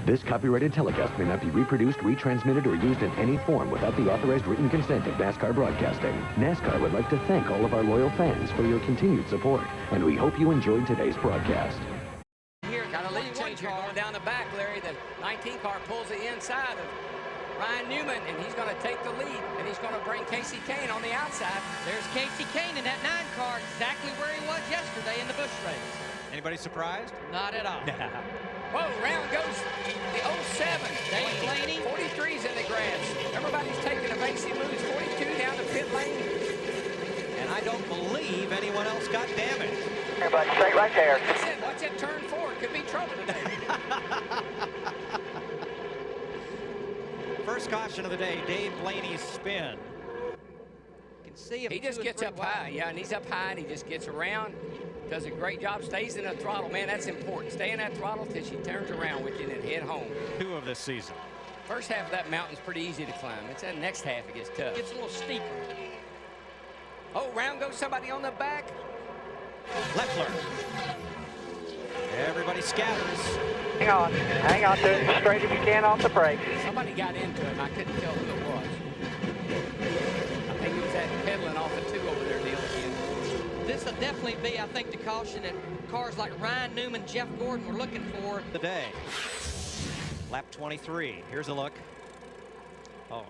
This copyrighted telecast may not be reproduced, retransmitted, or used in any form without the authorized written consent of NASCAR Broadcasting. NASCAR would like to thank all of our loyal fans for your continued support, and we hope you enjoyed today's broadcast. Here, got a lead change here going down the back, Larry. The 19 car pulls the inside of Ryan Newman, and he's going to take the lead, and he's going to bring Casey Kane on the outside. There's Casey Kane in that 9 car, exactly where he was yesterday in the Busch race. Anybody surprised? Not at all. Whoa, round goes the 07. Dave Blaney. 43's in the grass. Everybody's taking evasive moves. 42 down the pit lane. And I don't believe anyone else got damaged. Everybody straight right there. Like I said, watch that turn 4. Could be trouble today. First caution of the day, Dave Blaney's spin. You can see him. He just gets up high. Yeah, and he's up high, and he just gets around. Does a great job, stays in the throttle. Man, that's important. Stay in that throttle till she turns around with you and head home. 2 of this season. First half of that mountain's pretty easy to climb. It's that next half it gets tough. It gets a little steeper. Oh, round goes somebody on the back. Leffler. Everybody scatters. Hang on to it straight if you can off the brake. Somebody got into him. I couldn't tell who it was. I think it was that pedaling off the 2 over there deal again. This will definitely be, I think, the caution that cars like Ryan Newman, Jeff Gordon were looking for. The day. Lap 23. Here's a look. Oh.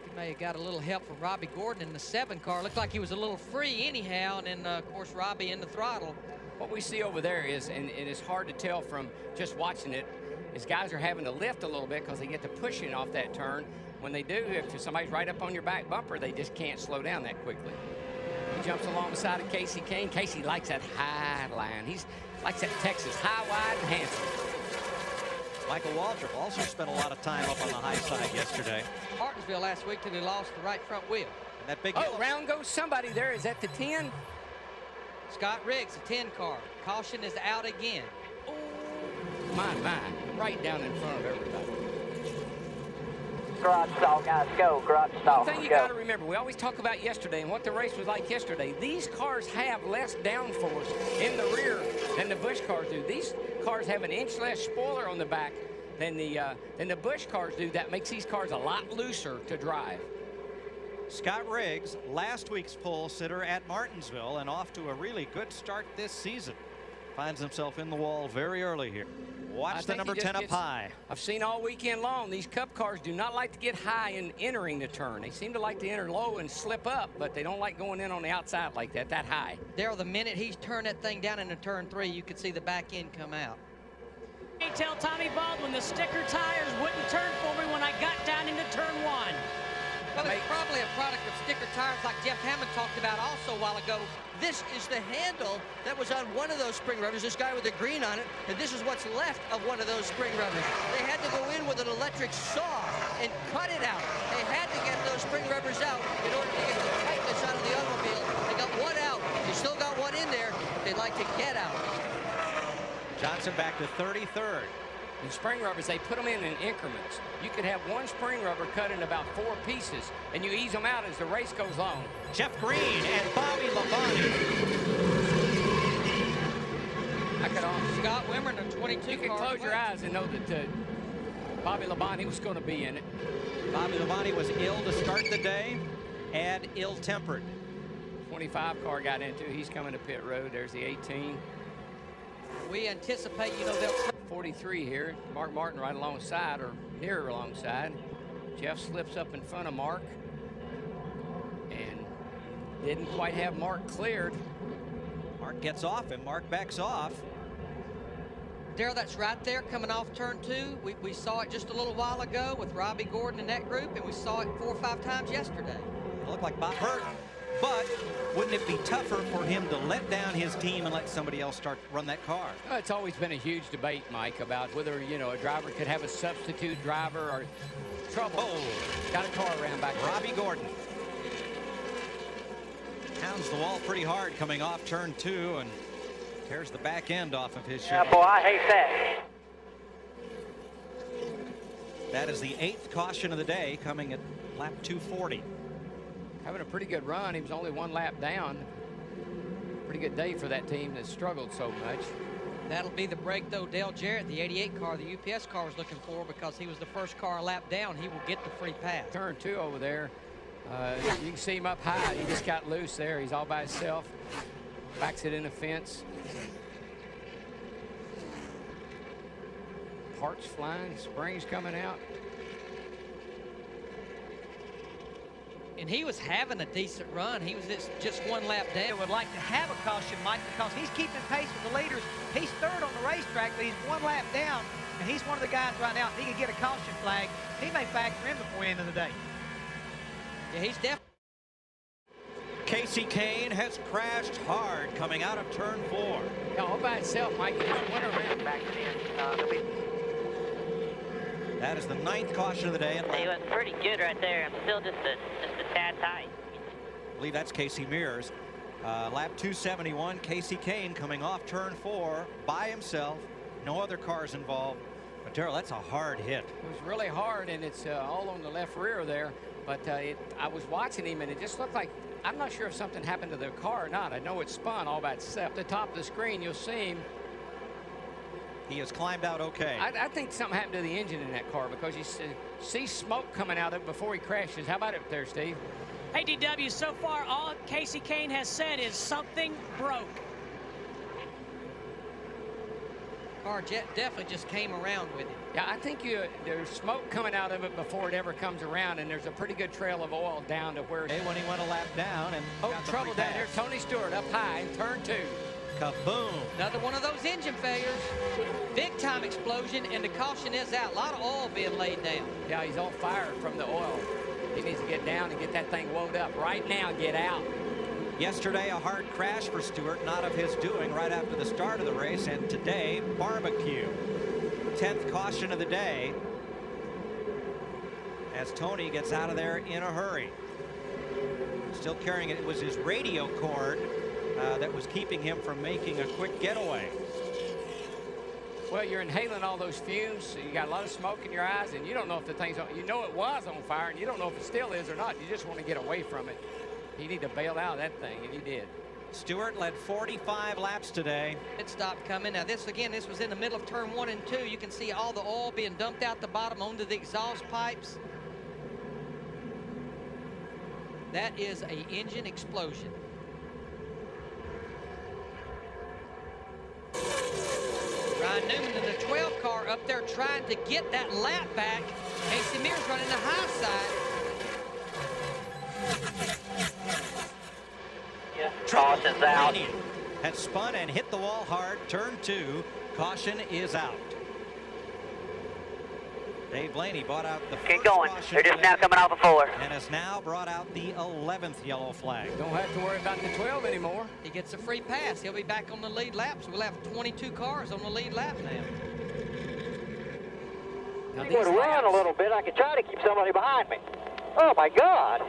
He may have got a little help from Robbie Gordon in the 7 car. Looked like he was a little free anyhow, and then, of course, Robbie in the throttle. What we see over there is, and it is hard to tell from just watching it, is guys are having to lift a little bit because they get to pushing off that turn. When they do, if somebody's right up on your back bumper, they just can't slow down that quickly. He jumps alongside of Casey Kane. Casey likes that high line. He likes that Texas, high, wide, and handsome. Michael Waltrip also spent a lot of time up on the high side yesterday. Martinsville last week till he lost the right front wheel. And that big round goes somebody there. Is that the 10? Scott Riggs, the 10 car. Caution is out again. Oh, my. Right down in front of everybody. Garage stall, guys, go. Garage stall. One thing you got to remember, we always talk about yesterday and what the race was like yesterday. These cars have less downforce in the rear than the Busch cars do. These cars have an inch less spoiler on the back than the Busch cars do. That makes these cars a lot looser to drive. Scott Riggs, last week's pole sitter at Martinsville, and off to a really good start this season. Finds himself in the wall very early here. Watch the number 10 up high. I've seen all weekend long, these Cup cars do not like to get high in entering the turn. They seem to like to enter low and slip up, but they don't like going in on the outside like that high. Daryl, the minute he's turned that thing down into turn 3, you could see the back end come out. Hey, tell Tommy Baldwin the sticker tires wouldn't turn for me when I got down into turn 1. Well, it's probably a product of sticker tires like Jeff Hammond talked about also a while ago. This is the handle that was on one of those spring rubbers, this guy with the green on it, and this is what's left of one of those spring rubbers. They had to go in with an electric saw and cut it out. They had to get those spring rubbers out in order to get the tightness out of the automobile. They got one out. They still got one in there, but they'd like to get out. Johnson back to 33rd. The spring rubbers, they put them in increments. You could have one spring rubber cut in about 4 pieces, and you ease them out as the race goes on. Jeff Green and Bobby Labonte. Scott Wimmer in a 22 You can car close your eyes and know that Bobby Labonte was going to be in it. Bobby Labonte was ill to start the day and ill-tempered. 25 car got into. He's coming to pit road. There's the 18. We anticipate, they'll 43 here. Mark Martin right alongside or near alongside. Jeff slips up in front of Mark and didn't quite have Mark cleared. Mark gets off and Mark backs off. Daryl, that's right there coming off turn 2. We saw it just a little while ago with Robbie Gordon in that group, and we saw it 4 or 5 times yesterday. It looked like Bob Burton. But wouldn't it be tougher for him to let down his team and let somebody else run that car? Well, it's always been a huge debate, Mike, about whether, a driver could have a substitute driver or trouble. Oh, got a car around back there. Robbie Gordon pounds the wall pretty hard coming off turn 2 and tears the back end off of his Yeah, Chevy. boy, I hate that. That is the 8th caution of the day, coming at lap 240. Having a pretty good run. He was only 1 lap down. Pretty good day for that team that struggled so much. That'll be the break, though. Dale Jarrett, the 88 car, the UPS car, was looking for, because he was the first car a lap down. He will get the free pass. Turn 2 over there. You can see him up high. He just got loose there. He's all by himself. Backs it in the fence. Parts flying, springs coming out. And he was having a decent run. He was just one lap down. Would like to have a caution, Mike, because he's keeping pace with the leaders. He's third on the racetrack, but he's one lap down, and he's one of the guys right now. If he could get a caution flag, he may factor in before the end of the day. Yeah, he's definitely. Casey Kane has crashed hard coming out of turn 4. Yeah, all by itself, Mike. He went around. Back in. That is the 9th caution of the day. He was pretty good right there. I'm still just a tad tight. I believe that's Casey Mears. Lap 271, Casey Kane coming off turn 4 by himself. No other cars involved. But Darrell, that's a hard hit. It was really hard, and it's all on the left rear there. But I was watching him, and it just looked like, I'm not sure if something happened to the car or not. I know it spun all by itself. At the top of the screen, you'll see him. He has climbed out okay. I think something happened to the engine in that car, because you see smoke coming out of it before he crashes. How about it there, Steve? Hey, DW, so far all Casey Kane has said is something broke. Car definitely just came around with him. Yeah, I think there's smoke coming out of it before it ever comes around, and there's a pretty good trail of oil down to where. When he went a lap down and got the trouble free down there. pass. Tony Stewart up high in turn 2. Kaboom. Another one of those engine failures. Big time explosion, and the caution is out. A lot of oil being laid down. Yeah, he's on fire from the oil. He needs to get down and get that thing wound up. Right now, get out. Yesterday, a hard crash for Stewart, not of his doing, right after the start of the race. And today, barbecue. 10th caution of the day as Tony gets out of there in a hurry. Still carrying it. It was his radio cord that was keeping him from making a quick getaway. Well, you're inhaling all those fumes. So you got a lot of smoke in your eyes, and you don't know if the thing's on. You know it was on fire, and you don't know if it still is or not. You just want to get away from it. You need to bail out of that thing, and he did. Stewart led 45 laps today. It stopped coming. Now this was in the middle of turn 1 and 2. You can see all the oil being dumped out the bottom onto the exhaust pipes. That is an engine explosion. Ryan Newman in the 12 car up there trying to get that lap back. Casey Mears running the high side. Caution's out. Has spun and hit the wall hard. Turn 2. Caution is out. Dave Blaney brought out the Keep first going. caution They're just today now coming off the floor. and has now brought out the 11th yellow flag. Don't have to worry about the 12 anymore. He gets a free pass. He'll be back on the lead lap. So we'll have 22 cars on the lead lap now. Now, You these would run laps- a little bit. I could try to keep somebody behind me. Oh, my God.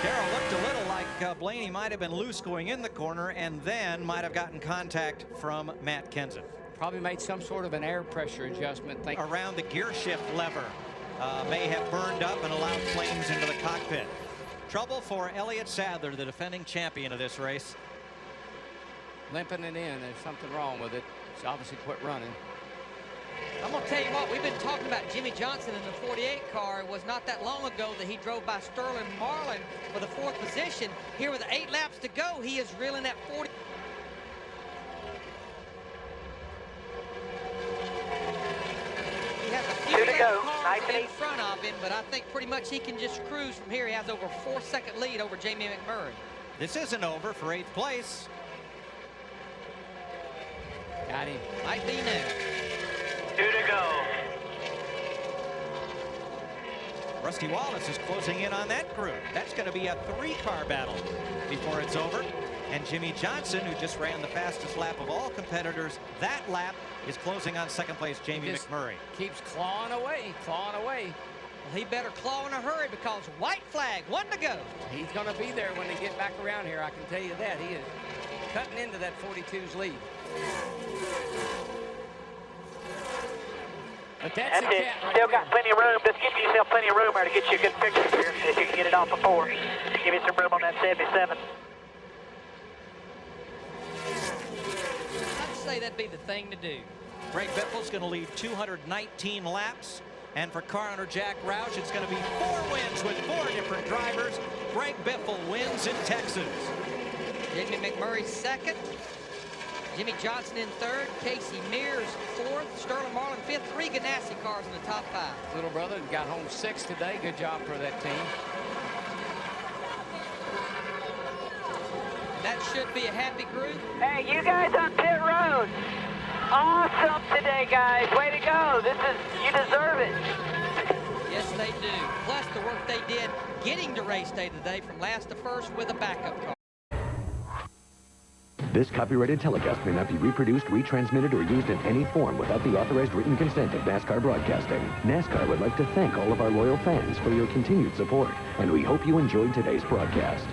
Darrell looked a little like Blaney might have been loose going in the corner and then might have gotten contact from Matt Kenseth. Probably made some sort of an air pressure adjustment. Around the gear shift lever may have burned up and allowed flames into the cockpit. Trouble for Elliott Sadler, the defending champion of this race. Limping it in. There's something wrong with it. It's obviously quit running. I'm going to tell you what, we've been talking about Jimmy Johnson in the 48 car. It was not that long ago that he drove by Sterling Marlin for the 4th position. Here with 8 laps to go, he is reeling that 40. He has a few Two to go. cars Nice and in easy. front of him, but I think pretty much he can just cruise from here. He has over a 4-second lead over Jamie McMurray. This isn't over for 8th place. Got him. Might be now. 2 to go. Rusty Wallace is closing in on that group. That's going to be a 3-car battle before it's over. And Jimmy Johnson, who just ran the fastest lap of all competitors, that lap is closing on 2nd place, Jamie Just McMurray. Keeps clawing away, clawing away. Well, he better claw in a hurry because white flag, 1 to go. He's going to be there when they get back around here. I can tell you that. He is cutting into that 42's lead. But that's That's a it. cat right Still there. got plenty of room. This to give yourself plenty of room there to get you a good picture here, if you can get it off before. Give you some room on that 77. I'd say that'd be the thing to do. Greg Biffle's going to lead 219 laps. And for car owner Jack Roush, it's going to be 4 wins with 4 different drivers. Greg Biffle wins in Texas. Jamie McMurray second. Jimmy Johnson in third. Casey Mears fourth. Sterling Marlin fifth. 3 Ganassi cars in the top 5. Little brother got home 6th today. Good job for that team. That should be a happy group. Hey, you guys on pit road. Awesome today, guys. Way to go. You deserve it. Yes, they do. Plus the work they did getting to race day today from last to first with a backup car. This copyrighted telecast may not be reproduced, retransmitted, or used in any form without the authorized written consent of NASCAR Broadcasting. NASCAR would like to thank all of our loyal fans for your continued support, and we hope you enjoyed today's broadcast.